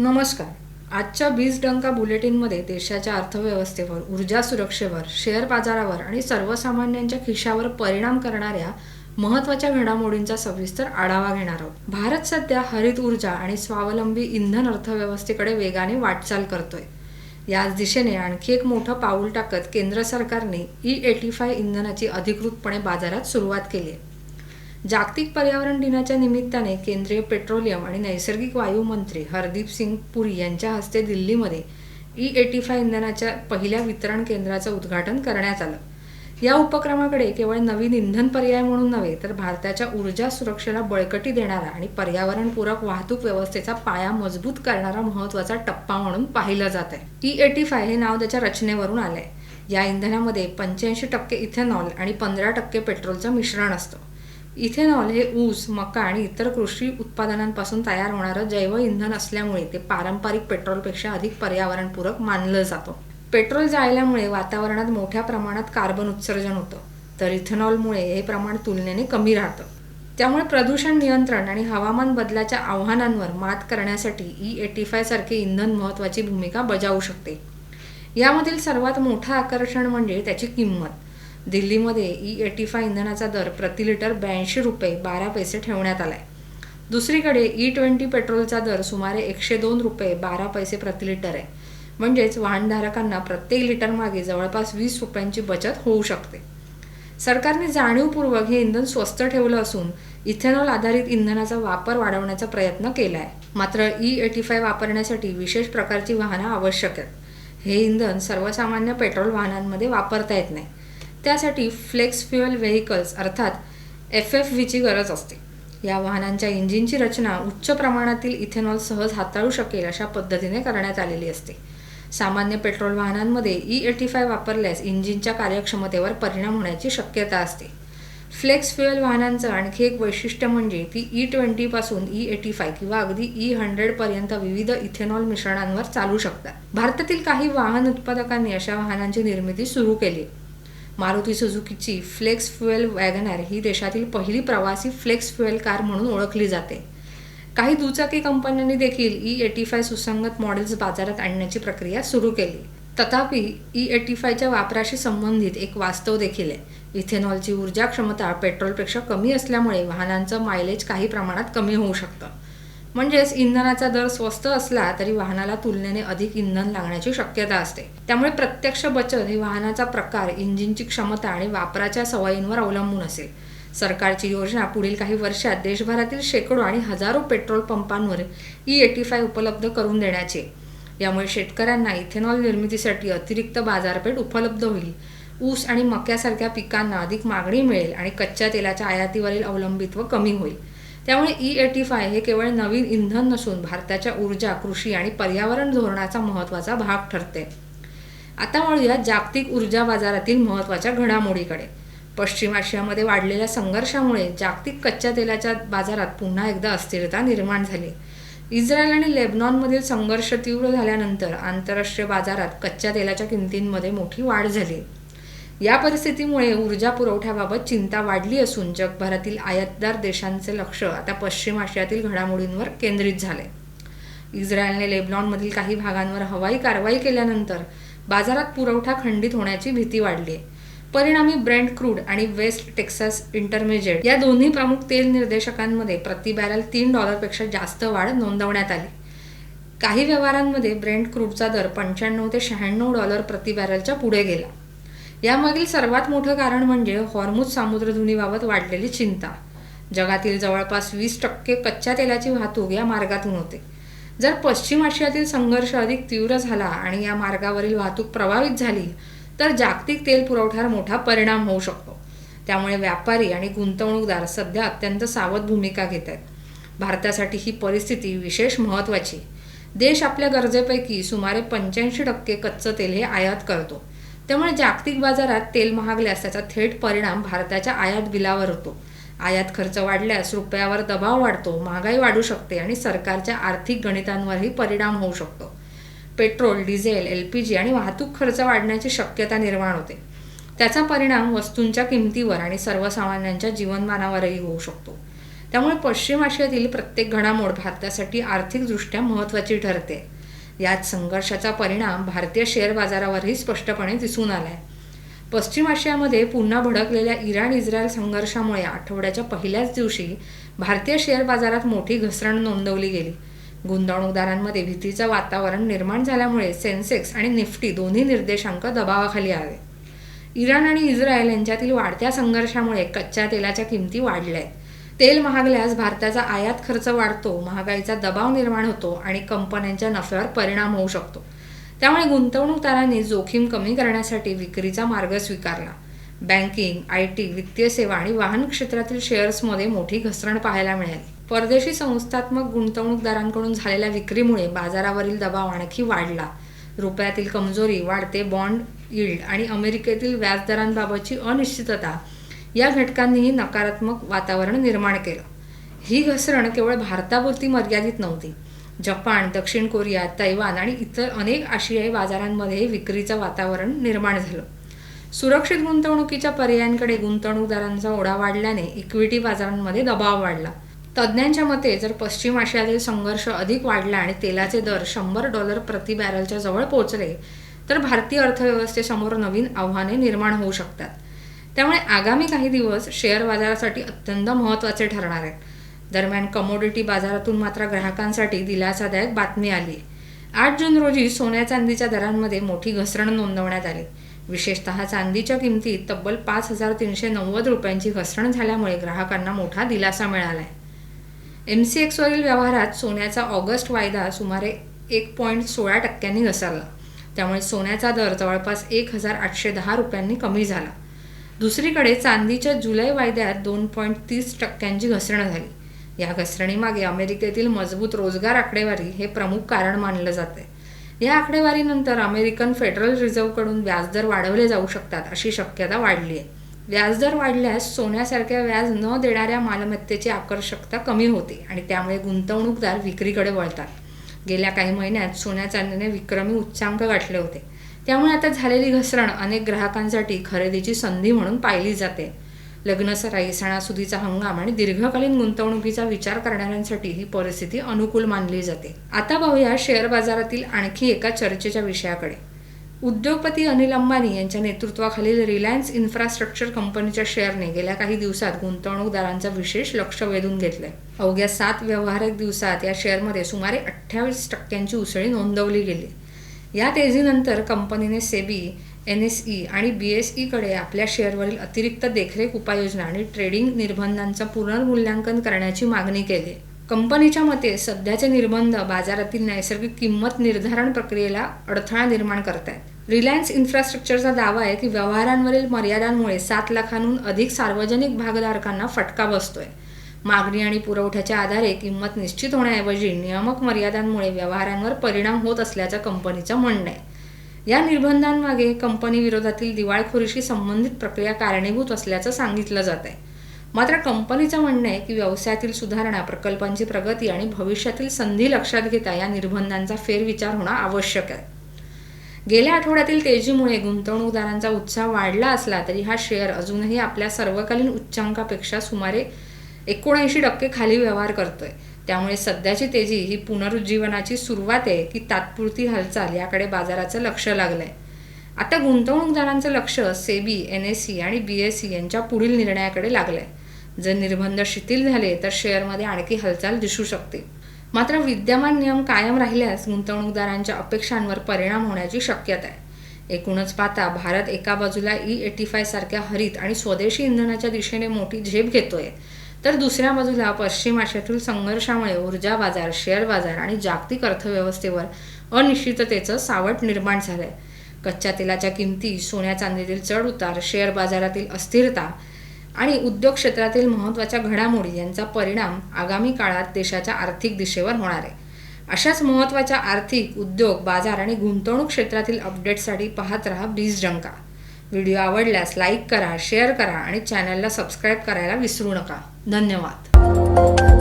नमस्कार. आजच्या 20 डंका बुलेटिनमध्ये देशाच्या अर्थव्यवस्थेवर, ऊर्जा सुरक्षेवर, शेअर बाजारावर आणि सर्वसामान्यांच्या खिशावर परिणाम करणाऱ्या महत्त्वाच्या घडामोडींचा सविस्तर आढावा घेणार आहोत. भारत सध्या हरित ऊर्जा आणि स्वावलंबी इंधन अर्थव्यवस्थेकडे वेगाने वाटचाल करतोय. याच दिशेने आणखी एक मोठं पाऊल टाकत केंद्र सरकारने E85 इंधनाची अधिकृतपणे बाजारात सुरुवात केली आहे. जागतिक पर्यावरण दिनाच्या निमित्ताने केंद्रीय पेट्रोलियम आणि नैसर्गिक वायू मंत्री हरदीप सिंग पुरी यांच्या हस्ते दिल्लीमध्ये E85 इंधनाच्या पहिल्या वितरण केंद्राचं उद्घाटन करण्यात आलं. या उपक्रमाकडे केवळ नवीन इंधन पर्याय म्हणून नव्हे तर भारताच्या ऊर्जा सुरक्षेला बळकटी देणारा आणि पर्यावरणपूरक वाहतूक व्यवस्थेचा पाया मजबूत करणारा महत्त्वाचा टप्पा म्हणून पाहिलं जात आहे. E85 हे नाव त्याच्या रचनेवरून आलंय. या इंधनामध्ये 85% इथेनॉल आणि 15% पेट्रोलचं मिश्रण असतं. इथेनॉल हे ऊस, मका आणि इतर कृषी उत्पादनांपासून तयार होणारं जैव इंधन असल्यामुळे ते पारंपरिक पेट्रोलपेक्षा अधिक पर्यावरणपूरक मानलं जातं. पेट्रोल जाळल्यामुळे वातावरणात मोठ्या प्रमाणात कार्बन उत्सर्जन होतं, तर इथेनॉलमुळे हे प्रमाण तुलनेने कमी राहतं. त्यामुळे प्रदूषण नियंत्रण आणि हवामान बदलाच्या आव्हानांवर मात करण्यासाठी E85 सारखे इंधन महत्त्वाची भूमिका बजावू शकते. यामधील सर्वात मोठं आकर्षण म्हणजे त्याची किंमत. दिल्लीमध्ये E85 इंधनाचा दर प्रति लिटर 82 रुपये 12 पैसे ठेवण्यात आलाय. दुसरीकडे E20 पेट्रोलचा दर सुमारे 102 रुपये 12 पैसे प्रति लिटर आहे. म्हणजेच वाहनधारकांना प्रत्येक लिटर मागे जवळपास 20 रुपयांची बचत होऊ शकते. सरकारने जाणीवपूर्वक हे इंधन स्वस्त ठेवलं असून इथेनॉल आधारित इंधनाचा वापर वाढवण्याचा प्रयत्न केला आहे. मात्र E85 वापरण्यासाठी विशेष प्रकारची वाहनं आवश्यक आहेत. हे इंधन सर्वसामान्य पेट्रोल वाहनांमध्ये वापरता येत नाही. त्यासाठी फ्लेक्स फ्युएल व्हेकल्स अर्थात FFVची गरज असते. या वाहनांच्या इंजिनची रचना उच्च प्रमाणातील इथेनॉल सहज हाताळू शकेल अशा पद्धतीने करण्यात आलेली असते. सामान्य पेट्रोल वाहनांमध्ये E85 वापरल्यास इंजिनच्या कार्यक्षमतेवर परिणाम होण्याची शक्यता असते. फ्लेक्स फ्युएल वाहनांचं आणखी एक वैशिष्ट्य म्हणजे ती E20 पासून E85 किंवा अगदी E100 पर्यंत विविध इथेनॉल मिश्रणांवर चालू शकतात. भारतातील काही वाहन उत्पादकांनी अशा वाहनांची निर्मिती सुरू केली. मारुती सुझुकीची फ्लेक्स फ्युएल वॅगनर ही देशातील पहिली प्रवासी फ्लेक्स फ्युएल कार म्हणून ओळखली जाते. काही दुचाकी कंपन्यांनी देखील E85 सुसंगत मॉडेल्स बाजारात आणण्याची प्रक्रिया सुरू केली. तथापि E85च्या वापराशी संबंधित एक वास्तव देखील आहे. इथेनॉलची ऊर्जा क्षमता पेट्रोलपेक्षा कमी असल्यामुळे वाहनांचं मायलेज काही प्रमाणात कमी होऊ शकतं. म्हणजेच इंधनाचा दर स्वस्त असला तरी वाहनाला तुलनेने अधिक इंधन लागण्याची शक्यता असते. त्यामुळे प्रत्यक्ष बचत ही वाहनाचा प्रकार, इंजिनची क्षमता आणि वापराच्या सवयींवर अवलंबून असेल. सरकारची योजना पुढील काही वर्षात देशभरातील शेकडो आणि हजारो पेट्रोल पंपांवर E85 उपलब्ध करून देण्याची. यामुळे शेतकऱ्यांना इथेनॉल निर्मितीसाठी अतिरिक्त बाजारपेठ उपलब्ध होईल. ऊस आणि मक्यासारख्या पिकांना अधिक मागणी मिळेल आणि कच्च्या तेलाच्या आयातीवरील अवलंबित्व कमी होईल. त्यामुळे E85 हे केवळ नवीन इंधन नसून भारताच्या ऊर्जा, कृषी आणि पर्यावरण धोरणाचा महत्त्वाचा भाग ठरते. आता वळूया जागतिक ऊर्जा बाजारातील महत्त्वाच्या घडामोडीकडे. पश्चिम आशियामध्ये वाढलेल्या संघर्षामुळे जागतिक कच्च्या तेलाच्या बाजारात पुन्हा एकदा अस्थिरता निर्माण झाली. इस्रायल आणि लेबनॉनमधील संघर्ष तीव्र झाल्यानंतर आंतरराष्ट्रीय बाजारात कच्च्या तेलाच्या किमतींमध्ये मोठी वाढ झाली. या परिस्थितीमुळे ऊर्जा पुरवठ्याबाबत चिंता वाढली असून जगभरातील आयातदार देशांचे लक्ष आता पश्चिम आशियातील घडामोडींवर केंद्रित झाले. इस्रायलने लेबनॉनमधील काही भागांवर हवाई कारवाई केल्यानंतर बाजारात पुरवठा खंडित होण्याची भीती वाढली. परिणामी ब्रेंट क्रूड आणि वेस्ट टेक्सास इंटरमिजिएट या दोन्ही प्रमुख तेल निर्देशकांमध्ये प्रति बॅरल $3 जास्त वाढ नोंदवण्यात आली. काही व्यवहारांमध्ये ब्रेंट क्रूडचा दर $95 ते $96 प्रति बॅरलच्या पुढे गेला. यामागील सर्वात मोठं कारण म्हणजे हॉर्मुझ सामुद्रधुनीबाबत वाढलेली चिंता. जगातील जवळपास 20% कच्च्या तेलाची वाहतूक या मार्गातून होते. जर पश्चिम आशियातील संघर्ष अधिक तीव्र झाला आणि या मार्गावरील वाहतूक प्रभावित झाली तर जागतिक तेल पुरवठ्यावर मोठा परिणाम होऊ शकतो. त्यामुळे व्यापारी आणि गुंतवणूकदार सध्या अत्यंत सावध भूमिका घेत आहेत. भारतासाठी ही परिस्थिती विशेष महत्त्वाची. देश आपल्या गरजेपैकी सुमारे 85% कच्चं तेल हे आयात करतो. त्यामुळे जागतिक बाजारात तेल महागल्यास त्याचा थेट परिणाम भारताच्या आयात बिलावर होतो. आयात खर्च वाढल्यास रुपयावर दबाव वाढतो, महागाई वाढू शकते आणि सरकारच्या आर्थिक गणितांवरही परिणाम होऊ शकतो. पेट्रोल, डिझेल, LPG आणि वाहतूक खर्च वाढण्याची शक्यता निर्माण होते. त्याचा परिणाम वस्तूंच्या किमतीवर आणि सर्वसामान्यांच्या जीवनमानावरही होऊ शकतो. त्यामुळे पश्चिम आशियातील प्रत्येक घडामोड भारतासाठी आर्थिकदृष्ट्या महत्त्वाची ठरते. यात संघर्षाचा परिणाम भारतीय शेअर बाजारावरही स्पष्टपणे दिसून आलाय. पश्चिम आशियामध्ये पुन्हा भडकलेल्या इराण-इस्रायल संघर्षामुळे आठवड्याच्या पहिल्याच दिवशी भारतीय शेअर बाजारात मोठी घसरण नोंदवली गेली. गुंतवणूकदारांमध्ये भीतीचं वातावरण निर्माण झाल्यामुळे सेन्सेक्स आणि निफ्टी दोन्ही निर्देशांक दबावाखाली आले. इराण आणि इस्रायल यांच्यातील वाढत्या संघर्षामुळे कच्च्या तेलाच्या किमती वाढल्या आहेत. तेल महागल्यास भारताचा आयात खर्च वाढतो, महागाईचा दबाव निर्माण होतो आणि कंपन्यांच्या नफ्यावर परिणाम होऊ शकतो. त्यामुळे गुंतवणूकदारांनी जोखीम कमी करण्यासाठी विक्रीचा मार्ग स्वीकारला. बँकिंग, IT, वित्तीय सेवा आणि वाहन क्षेत्रातील शेअर्समध्ये मोठी घसरण पाहायला मिळाली. परदेशी संस्थात्मक गुंतवणूकदारांकडून झालेल्या विक्रीमुळे बाजारावरील दबाव आणखी वाढला. रुपयातील कमजोरी, वाढते बॉन्ड यील्ड आणि अमेरिकेतील व्याजदरांबाबतची अनिश्चितता या घटकांनीही नकारात्मक वातावरण निर्माण केलं. ही घसरण केवळ भारतापुरती मर्यादित नव्हती. जपान, दक्षिण कोरिया, तैवान आणि इतर अनेक आशियाई बाजारांमध्ये विक्रीचं वातावरण निर्माण झालं. सुरक्षित गुंतवणुकीच्या पर्यायांकडे गुंतवणूकदारांचा ओढा वाढल्याने इक्विटी बाजारांमध्ये दबाव वाढला. तज्ज्ञांच्या मते जर पश्चिम आशियातील संघर्ष अधिक वाढला आणि तेलाचे दर $100 प्रति बॅरलच्या जवळ पोहोचले तर भारतीय अर्थव्यवस्थेसमोर नवीन आव्हाने निर्माण होऊ शकतात. त्यामुळे आगामी काही दिवस शेअर बाजारासाठी अत्यंत महत्त्वाचे ठरणार आहेत. दरम्यान कमोडिटी बाजारातून मात्र ग्राहकांसाठी दिलासादायक बातमी आली. 8 जून रोजी सोन्या चांदीच्या दरांमध्ये मोठी घसरण नोंदवण्यात आली. विशेषतः चांदीच्या किमतीत तब्बल ₹5,390 घसरण झाल्यामुळे ग्राहकांना मोठा दिलासा मिळाला आहे. MCXवरील व्यवहारात सोन्याचा ऑगस्ट वायदा सुमारे 1.16% घसरला. त्यामुळे सोन्याचा दर जवळपास ₹1,810 कमी झाला. दुसरीकडे चांदीच्या जुलै वायद्यात 2.30% घसरण झाली. या घसरणीमागे अमेरिकेतील मजबूत रोजगार आकडेवारी हे प्रमुख कारण मानलं जाते. या आकडेवारीनंतर अमेरिकन फेडरल रिझर्व्हकडून व्याजदर वाढवले जाऊ शकतात अशी शक्यता वाढली आहे. व्याजदर वाढल्यास सोन्यासारख्या व्याज न देणाऱ्या मालमत्तेची आकर्षकता कमी होते आणि त्यामुळे गुंतवणूकदार विक्रीकडे वळतात. गेल्या काही महिन्यात सोन्या चांदीने विक्रमी उच्चांक गाठले होते. त्यामुळे आता झालेली घसरण अनेक ग्राहकांसाठी खरेदीची संधी म्हणून पाहिली जाते. लग्नसराई, सणासुदीचा हंगाम आणि दीर्घकालीन गुंतवणुकीचा विचार करणाऱ्यांसाठी ही परिस्थिती अनुकूल मानली जाते. आता पाहूया शेअर बाजारातील आणखी एका चर्चेच्या विषयाकडे. उद्योगपती अनिल अंबानी यांच्या नेतृत्वाखालील रिलायन्स इन्फ्रास्ट्रक्चर कंपनीच्या शेअरने गेल्या काही दिवसात गुंतवणूकदारांचं विशेष लक्ष वेधून घेतलंय. अवघ्या 7 व्यावहारिक दिवसात या शेअरमध्ये सुमारे 28% उसळी नोंदवली गेली. या तेजीनंतर कंपनीने सेबी, NSE आणि BSE कडे आपल्या शेअरवरील अतिरिक्त देखरेख उपाययोजना आणि ट्रेडिंग निर्बंधांचं पुनर्मूल्यांकन करण्याची मागणी केली. कंपनीच्या मते सध्याचे निर्बंध बाजारातील नैसर्गिक किंमत निर्धारण प्रक्रियेला अडथळा निर्माण करतायत. रिलायन्स इन्फ्रास्ट्रक्चरचा दावा आहे की व्यवहारांवरील मर्यादांमुळे 7 लाखांहून अधिक सार्वजनिक भागधारकांना फटका बसतोय. मागणी आणि पुरवठ्याच्या आधारे किंमत निश्चित होण्याऐवजी नियामक मर्यादांमुळे व्यवहारांवर परिणाम होत असल्याचं कंपनीचं म्हणणं आहे. या निर्बंधांमागे कंपनी विरोधातील दिवाळखोरीशी संबंधित प्रक्रिया कारणीभूत असल्याचं सांगितलं जात आहे. मात्र कंपनीचं म्हणणं आहे की व्यवसायातील सुधारणा, प्रकल्पांची प्रगती आणि भविष्यातील संधी लक्षात घेता या निर्बंधांचा फेरविचार होणं आवश्यक आहे. गेल्या आठवड्यातील तेजीमुळे गुंतवणूकदारांचा उत्साह वाढला असला तरी हा शेअर अजूनही आपल्या सर्वकालीन उच्चांकापेक्षा सुमारे 79% खाली व्यवहार करतोय. त्यामुळे सध्याची तेजी ही पुनरुज्जीवनाची सुरुवात आहे की तात्पुरती हालचाल याकडे बाजाराचं लक्ष लागलंय. आता गुंतवणूकदारांचं लक्ष सेबी, NSE आणि BSE यांच्या पुढील निर्णयाकडे लागलंय. जर निर्बंध शिथिल झाले तर शेअरमध्ये आणखी हालचाल दिसू शकते. मात्र विद्यमान नियम कायम राहिल्यास गुंतवणूकदारांच्या अपेक्षांवर परिणाम होण्याची शक्यता आहे. एकूणच पाहता भारत एका बाजूला E85 सारख्या हरित आणि स्वदेशी इंधनाच्या दिशेने मोठी झेप घेतोय, तर दुसऱ्या बाजूला पश्चिम आशियातील संघर्षामुळे ऊर्जा बाजार, शेअर बाजार आणि जागतिक अर्थव्यवस्थेवर अनिश्चिततेचं सावट निर्माण झालंय. कच्च्या तेलाच्या किमती, सोन्या चांदीतील चढउतार, शेअर बाजारातील अस्थिरता आणि उद्योग क्षेत्रातील महत्त्वाच्या घडामोडी यांचा परिणाम आगामी काळात देशाच्या आर्थिक दिशेवर होणार आहे. अशाच महत्त्वाच्या आर्थिक, उद्योग, बाजार आणि गुंतवणूक क्षेत्रातील अपडेट्ससाठी पाहत रहा बीजडंका. व्हिडिओ आवडल्यास लाईक करा, शेअर करा आणि चॅनलला सबस्क्राईब करायला विसरू नका. धन्यवाद.